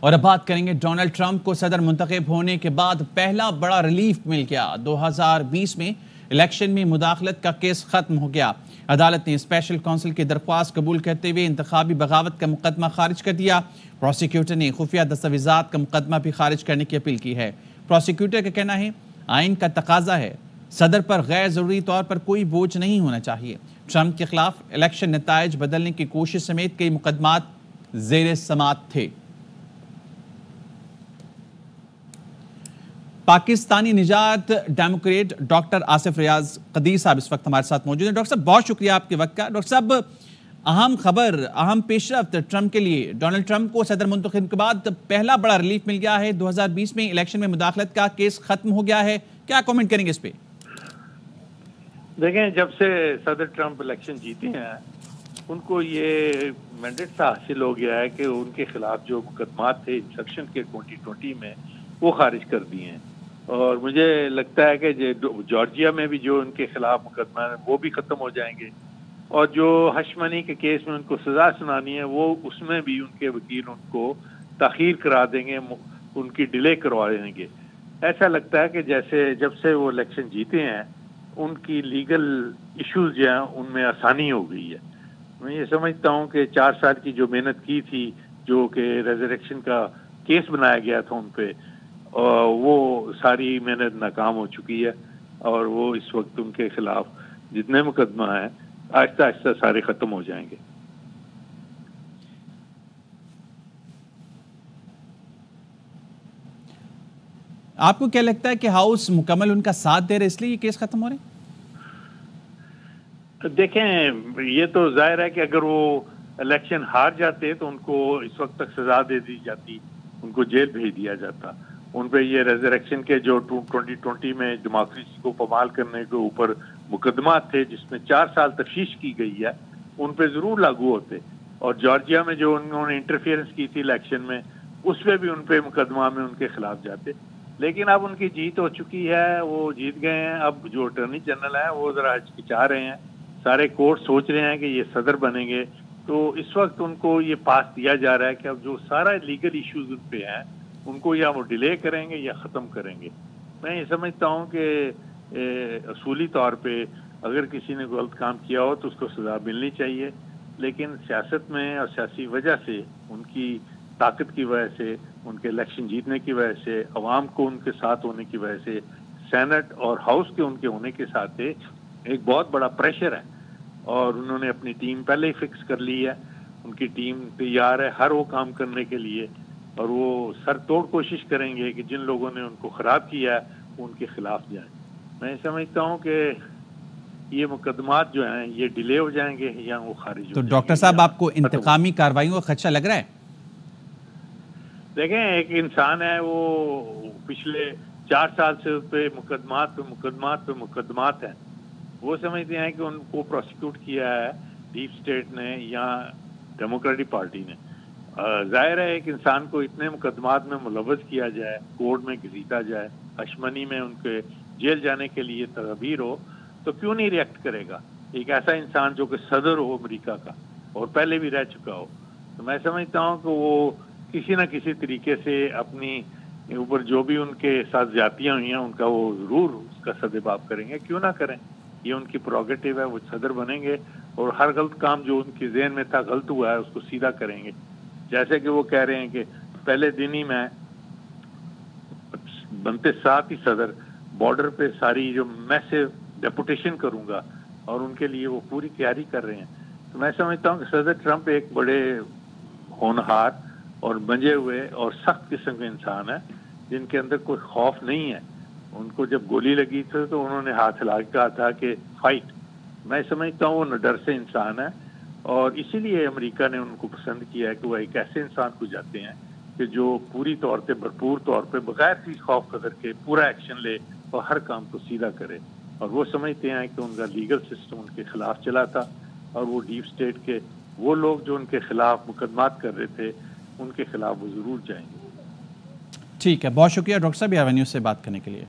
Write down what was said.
اور اب بات کریں گے ڈونلڈ ٹرمپ کو صدر منتخب ہونے کے بعد پہلا بڑا ریلیف مل گیا۔ 2020 میں الیکشن میں مداخلت کا کیس ختم ہو گیا۔ عدالت نے اسپیشل کونسل کی درخواست قبول کرتے ہوئے انتخابی بغاوت کا مقدمہ خارج کر دیا۔ پروسیکیوٹر نے خفیہ دستاویزات کا مقدمہ بھی خارج کرنے کی اپیل کی ہے۔ پروسیکیوٹر کا کہنا ہے آئین کا تقاضا ہے، صدر پر غیر ضروری طور پر کوئی بوجھ نہیں ہونا چاہیے۔ ٹرمپ کے خلاف الیکشن نتائج بدلنے کی کوشش سمیت کئی مقدمات زیر سماعت تھے۔ پاکستانی نژاد ڈیموکریٹ ڈاکٹر آصف ریاض قدیر صاحب اس وقت ہمارے ساتھ موجود ہیں۔ ڈاکٹر صاحب بہت شکریہ آپ کے وقت کا۔ ڈاکٹر صاحب اہم خبر، اہم پیش رفت ٹرمپ کے لیے، ڈونلڈ ٹرمپ کو صدر منتخب کے بعد پہلا بڑا ریلیف مل گیا ہے۔ 2020 میں الیکشن میں مداخلت کا کیس ختم ہو گیا ہے، کیا کامنٹ کریں گے اس پہ؟ دیکھیں، جب سے صدر ٹرمپ الیکشن جیتے ہیں ان کو یہ مینڈیٹ حاصل ہو گیا ہے کہ ان کے خلاف جو مقدمات تھے انسرکشن کے 2020 میں وہ خارج کر دیے ہیں، اور مجھے لگتا ہے کہ جارجیا میں بھی جو ان کے خلاف مقدمہ ہے وہ بھی ختم ہو جائیں گے، اور جو ہشمنی کے کیس میں ان کو سزا سنانی ہے وہ اس میں بھی ان کے وکیل ان کو تاخیر کرا دیں گے، ان کی ڈیلے کروا دیں گے۔ ایسا لگتا ہے کہ جیسے جب سے وہ الیکشن جیتے ہیں ان کی لیگل ایشوز جو ہیں ان میں آسانی ہو گئی ہے۔ میں یہ سمجھتا ہوں کہ 4 سال کی جو محنت کی تھی، جو کہ ریزریکشن کا کیس بنایا گیا تھا ان پہ، وہ ساری محنت ناکام ہو چکی ہے، اور وہ اس وقت ان کے خلاف جتنے مقدمہ ہیں آہستہ آہستہ سارے ختم ہو جائیں گے۔ آپ کو کیا لگتا ہے کہ ہاؤس مکمل ان کا ساتھ دے رہے اس لیے یہ کیس ختم ہو رہے ہیں؟ دیکھیں، یہ تو ظاہر ہے کہ اگر وہ الیکشن ہار جاتے تو ان کو اس وقت تک سزا دے دی جاتی، ان کو جیل بھیج دیا جاتا۔ ان پہ یہ ریزریکشن کے جو 2020 میں ڈیموکریسی کو پامال کرنے کے اوپر مقدمات تھے جس میں 4 سال تفتیش کی گئی ہے، ان پہ ضرور لاگو ہوتے، اور جارجیا میں جو انہوں نے انٹرفیئرنس کی تھی الیکشن میں اس پہ بھی ان پہ مقدمہ میں ان کے خلاف جاتے۔ لیکن اب ان کی جیت ہو چکی ہے، وہ جیت گئے ہیں۔ اب جو اٹارنی جنرل ہیں وہ ذرا ہچکچا رہے ہیں، سارے کورٹ سوچ رہے ہیں کہ یہ صدر بنیں گے، تو اس وقت ان کو یہ پاس دیا جا رہا ہے کہ اب جو سارا لیگل ایشوز ان پہ ہیں ان کو یا وہ ڈیلے کریں گے یا ختم کریں گے۔ میں یہ سمجھتا ہوں کہ اصولی طور پہ اگر کسی نے غلط کام کیا ہو تو اس کو سزا ملنی چاہیے، لیکن سیاست میں اور سیاسی وجہ سے، ان کی طاقت کی وجہ سے، ان کے الیکشن جیتنے کی وجہ سے، عوام کو ان کے ساتھ ہونے کی وجہ سے، سینٹ اور ہاؤس کے ان کے ہونے کے ساتھ ایک بہت بڑا پریشر ہے، اور انہوں نے اپنی ٹیم پہلے ہی فکس کر لی ہے۔ ان کی ٹیم تیار ہے ہر وہ کام کرنے کے لیے، اور وہ سر توڑ کوشش کریں گے کہ جن لوگوں نے ان کو خراب کیا ہے وہ ان کے خلاف جائیں۔ میں سمجھتا ہوں کہ یہ مقدمات جو ہیں یہ ڈیلے ہو جائیں گے یا وہ خارج ہو جائیں گے۔ تو ڈاکٹر صاحب آپ کو انتقامی کارروائیوں کا خدشہ لگ رہا ہے؟ دیکھیں، ایک انسان ہے، وہ پچھلے 4 سال سے اس پہ مقدمات ہیں، وہ سمجھتے ہیں کہ ان کو پروسیکیوٹ کیا ہے ڈیپ اسٹیٹ نے یا ڈیموکریٹک پارٹی نے۔ ظاہر ہے ایک انسان کو اتنے مقدمات میں ملوث کیا جائے، کورٹ میں گھسیٹا جائے، ہشمنی میں ان کے جیل جانے کے لیے تدبیر ہو، تو کیوں نہیں ریئیکٹ کرے گا ایک ایسا انسان جو کہ صدر ہو امریکہ کا اور پہلے بھی رہ چکا ہو؟ تو میں سمجھتا ہوں کہ وہ کسی نہ کسی طریقے سے اپنی اوپر جو بھی ان کے ساتھ زیادتیاں ہوئی ہیں ان کا وہ ضرور اس کا سدباب کریں گے، کیوں نہ کریں، یہ ان کی پروگیٹو ہے، وہ صدر بنیں گے اور ہر غلط کام جو ان کے ذہن میں تھا غلط ہوا ہے اس کو سیدھا کریں گے۔ جیسے کہ وہ کہہ رہے ہیں کہ پہلے دن ہی میں بنتے ساتھ ہی صدر بارڈر پہ ساری جو میسو ڈیپوٹیشن کروں گا، اور ان کے لیے وہ پوری تیاری کر رہے ہیں۔ تو میں سمجھتا ہوں کہ صدر ٹرمپ ایک بڑے ہونہار اور بنجے ہوئے اور سخت قسم کے انسان ہیں جن کے اندر کوئی خوف نہیں ہے۔ ان کو جب گولی لگی تھی تو انہوں نے ہاتھ ہلا کے کہا تھا کہ فائٹ۔ میں سمجھتا ہوں وہ نڈر سے انسان ہے، اور اسی لیے امریکہ نے ان کو پسند کیا ہے کہ وہ ایک ایسے انسان کو جاتے ہیں کہ جو پوری طور پہ بھرپور طور پہ بغیر کسی خوف قدر کے پورا ایکشن لے اور ہر کام کو سیدھا کرے۔ اور وہ سمجھتے ہیں کہ ان کا لیگل سسٹم ان کے خلاف چلا تھا، اور وہ ڈیپ اسٹیٹ کے وہ لوگ جو ان کے خلاف مقدمات کر رہے تھے ان کے خلاف وہ ضرور جائیں گے۔ ٹھیک ہے، بہت شکریہ ڈاکٹر صاحب ایئر نیوز سے بات کرنے کے لیے۔